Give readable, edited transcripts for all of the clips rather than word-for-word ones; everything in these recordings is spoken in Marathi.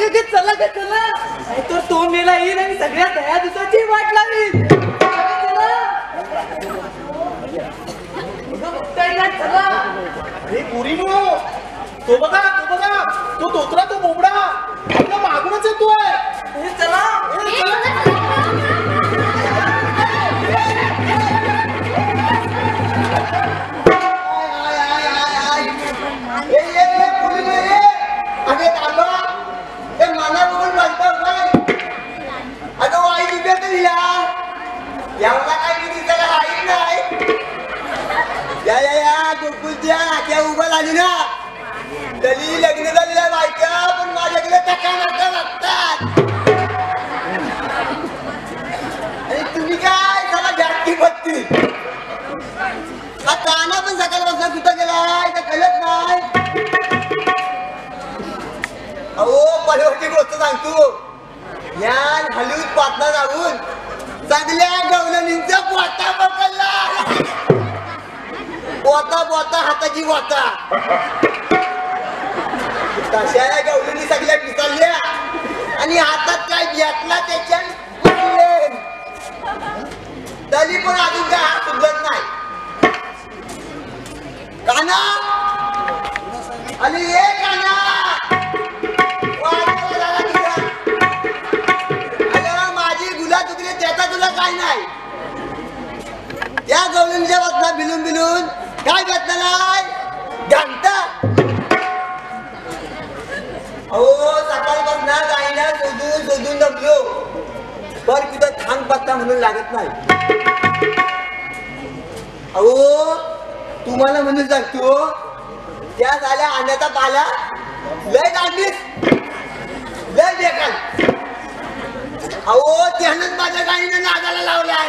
चला ग चला तर तो मेला येईल आणि सगळ्या दया दिवसाची वाट लागेल. चला अरे पोरीनो, तो बघा तो तोत्रा तो बोबडा आपल्या मागूनच येतोय. चला उभा झाली ना तरी लग्न झालेल्या बायका पण माझ्याकडे टका नाका लागतात. आणि तुम्ही काय त्याला जास्ती बघती हा काना पण सकाळपासून कुठं गेलाय तर कळत नाही. अहो परवडची गोष्ट सांगतो, या हलून पातना जाऊन चांगल्या गवलनींचा पोटा पकडला. बोता हाताची बोता तशा गवळणी सगळ्या पिसाळल्या आणि हातात काय घेतला त्याच्या तरी पण अजून काय हात सुधरत नाही. काना आणि हे काना माझी गुला चुकली त्याचा तुला काय नाही. त्या गवळणीच्या वाचना बिलून काय घेतलं नाही घंटा. अहो सकाळपासून गाईला शोधून दमलो पर कुठं थांब पत्ता म्हणून लागत नाही. अहो तुम्हाला म्हणून सांगतो त्या झाल्या आणण्याचा पाला लय गाडलीस लय बेकार. अहो त्यानंच माझ्या गाईने नागाला लावलाय.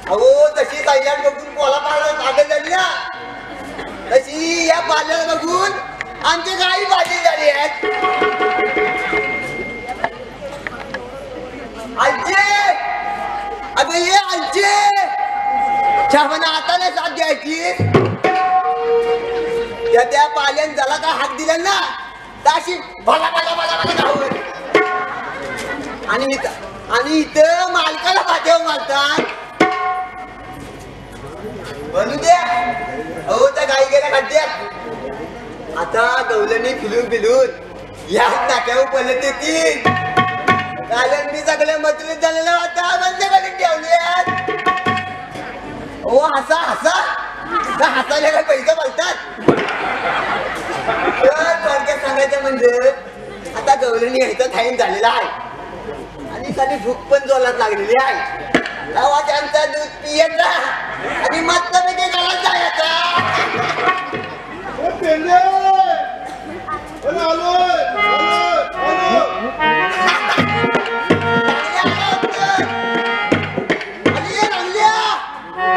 अहो तशी साईलाट बघून पोला पाला पागल झाली ना तशी या पाल्याला बघून आमची गाई बाजी झाली आहेत. आलचे अगं ये आलचे छापना हाताने साथ द्यायची. त्या पाल्यान झाला का हात दिला ना ताशी भला भला भला भला धावून आणि इथं मालकाला पाठव मारतात. म्हणू द्या अहो त्या गाई गेल्या खड्ड्यात. आता गवलनी फिलून या नाक्यावर पलत येतील. कारण मी सगळ्या मजलीत झालेलं आता बंद करून ठेवल्यात. हो हसायला काय पैसे बोलतात. थोडक्यात सांगायचं म्हणजे आता गवलनी यायचं टाईम झालेला आहे आणि खाली भूक पण जोरात लागलेली आहे. तेव्हा त्यांचा दूध पियचा आणि मस्तपैकी घरात जायचा.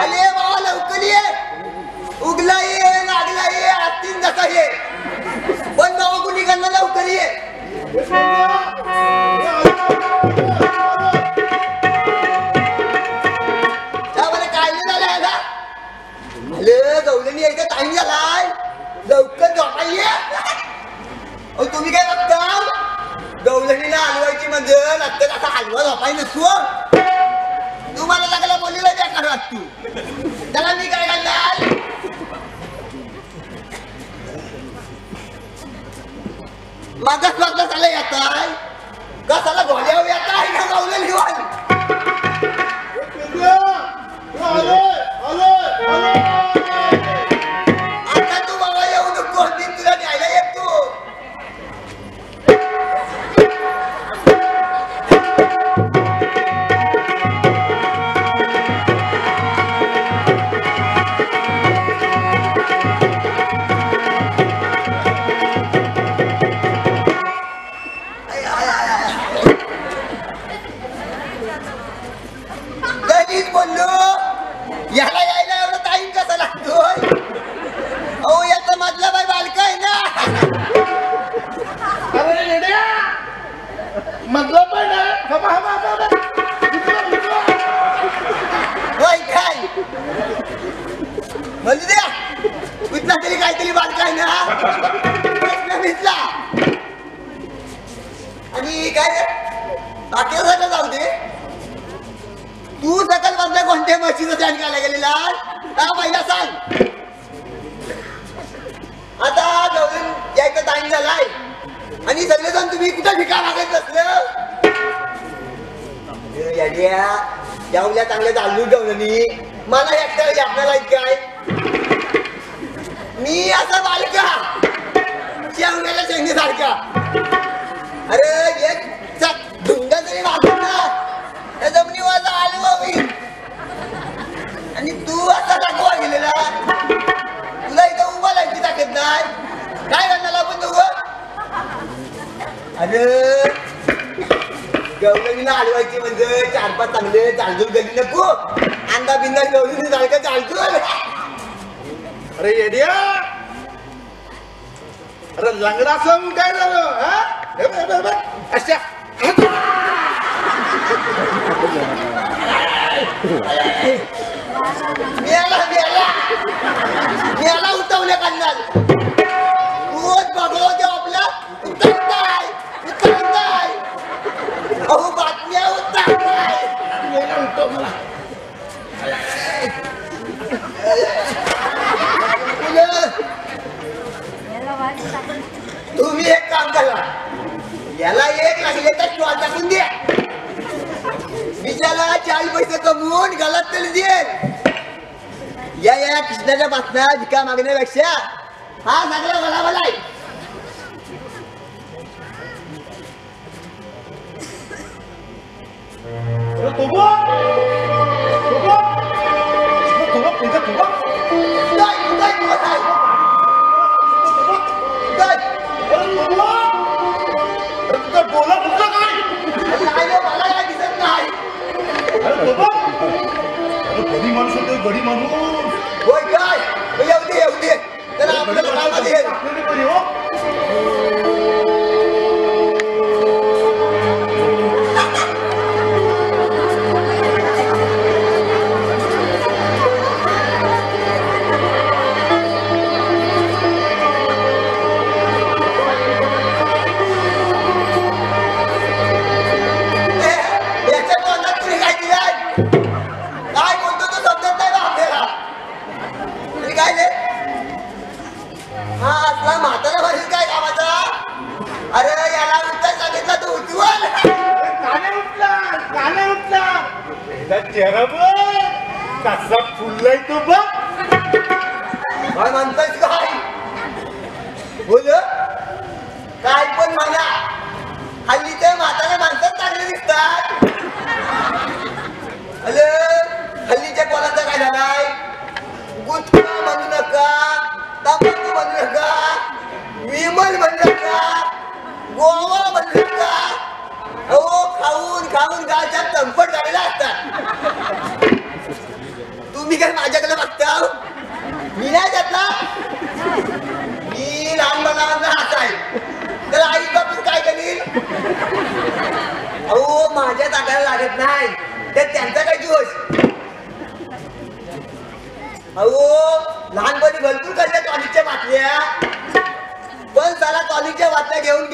अरे बाबा लवकर ये, उगला ये लागला ये आत्तीन जसा ये पण बाबा कुणी करणार लवकर ये. गवलनी एकदा टाइम झालाय लवकर झोपाय. तुम्ही काय बघता गवलनीला हलवायची म्हणजे लागतं असा हलवा झोपाय नसतो. तुम्हाला लागला बोलीला बेकार वाटतो त्याला मी काय घालणार. माझाच वाटलं झालं येताय कसाला घोड्यावर येत आहे का गवलनी वाल. आता तू बाबा येऊ नको तुला न्यायला येतो. गणित बोललो याला यायला एवढा टाइम कसा लागतोय. अहो याचा मधला बाई बालका आहे ना. अरे रेड्या मधला पण काय म्हणू द्या कुठला तरी काहीतरी बालका आहे ना. भिजला आणि काय बाकी सगळं जाऊ दे. तू सकल बसल्या कोणत्या म्हशीचं ध्यान करायला गेलेला हा पहिला सांग. आता गवळण यायचा टाइम झालाय आणि सगळेजण तुम्ही कुठं भिका मागत बसलं. यावल्या चांगल्या चालू गवळणी मला एकट्याला आपल्याला काय मी असा बालका शेवण्याला शेंगणी सारखा. अरे एक धुंडा तरी वागून ना त्या जमिनीवर आलो मी आणि तू असा दाखवा गेलेला. तुला इथं उभा लायची ताकद नाही काय करणार आपण दोघं. अरे गवळणीला हलवायची म्हणजे 4-5 चांगले चालजूल गली नको अंदा बिंदा गवळणी सारखं चालजूल. अरे येड्या अरे लंगडा असं काय झालं अशा मी उठवल्या काढणार रोज बघावं ते आपला उतरताय अहो बातम्या उतरताय. तुम्ही एक काम करा याला एक लागले तर टॉल टाकून द्या. बिचाला 4 पैसे कमवून गलत तरी देईल. या कृष्णाच्या बातम्या भिका मागण्यापेक्षा हा सगळा मला मला आहे. बोला कुठलं काय मला काय दिसत नाही. गडी माणूस होते गडी माणूस होय काय येऊ दे त्याला आपल्याला कामात येईल. चेहरा बघ कसा फुललाय तो बघ. काय म्हणतायस काय बोल काय पण म्हणा हल्ली ते म्हाताऱ्या माणसात चांगले दिसतात. अरे हल्लीच्या कोणाचा काय झालाय गुटखा म्हणू नका तंबाखू म्हणू नका विमल म्हणू नका गोवा म्हणू नका. अहो खाऊन गावच्या तंपट झालेला असतात. तुम्ही काय माझ्याकडे बघता मी नाही त्यातला मी लहानपणावर हात आहे तर आई बापून काय करील. अहो माझ्या ताटाला लागत नाही तर त्यांचा काय दोष. अहो लहानपणी भरपूर खाल्ल्या टॉनिकच्या बाटल्या पण त्याला टॉनिकच्या बाटल्या घेऊन